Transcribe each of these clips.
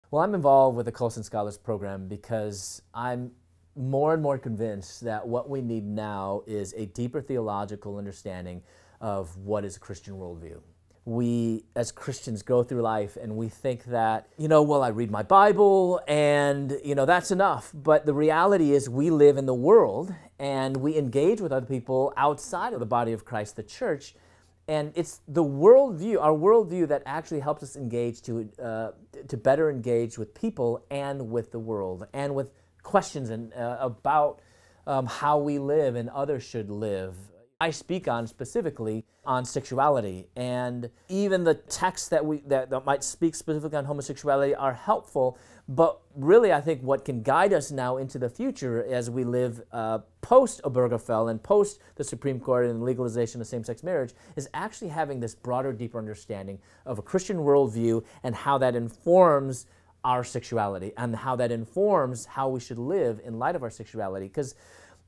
Well, I'm involved with the Colson Scholars Program because I'm more and more convinced that what we need now is a deeper theological understanding of what is a Christian worldview. We, as Christians, go through life and we think that, well, I read my Bible and, that's enough. But the reality is we live in the world and we engage with other people outside of the body of Christ, the church. And it's the worldview, our worldview, that actually helps us engage to better engage with people and with the world and with questions about how we live and others should live. I speak on specifically on sexuality, and even the texts that might speak specifically on homosexuality are helpful, but really I think what can guide us now into the future as we live post-Obergefell and post the Supreme Court and legalization of same-sex marriage is actually having this broader, deeper understanding of a Christian worldview and how that informs our sexuality and how that informs how we should live in light of our sexuality. Because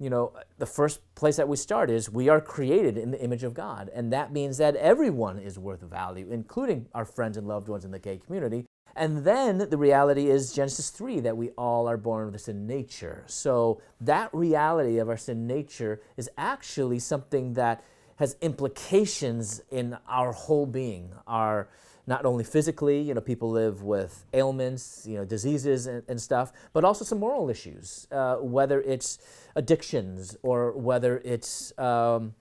the first place that we start is we are created in the image of God, and that means that everyone is worth value, including our friends and loved ones in the gay community. And then the reality is Genesis 3, that we all are born with a sin nature. So that reality of our sin nature is actually something that has implications in our whole being, not only physically, people live with ailments, diseases and stuff, but also some moral issues, whether it's addictions or whether it's, even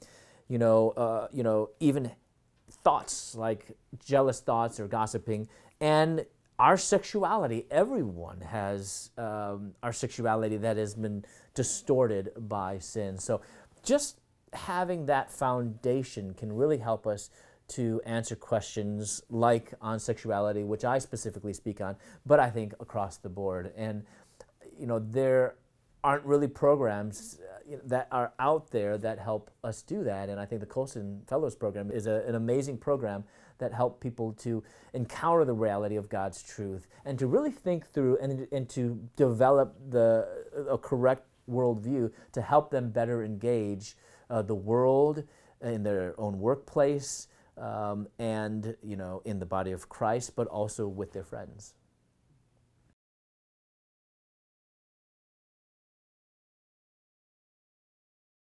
thoughts like jealous thoughts or gossiping. And our sexuality, everyone has our sexuality that has been distorted by sin. So just having that foundation can really help us to answer questions like on sexuality, which I specifically speak on, but I think across the board. And, there aren't really programs that are out there that help us do that. And I think the Colson Fellows Program is an amazing program that help people to encounter the reality of God's truth and to really think through and to develop a correct worldview to help them better engage the world in their own workplace, and in the body of Christ, but also with their friends.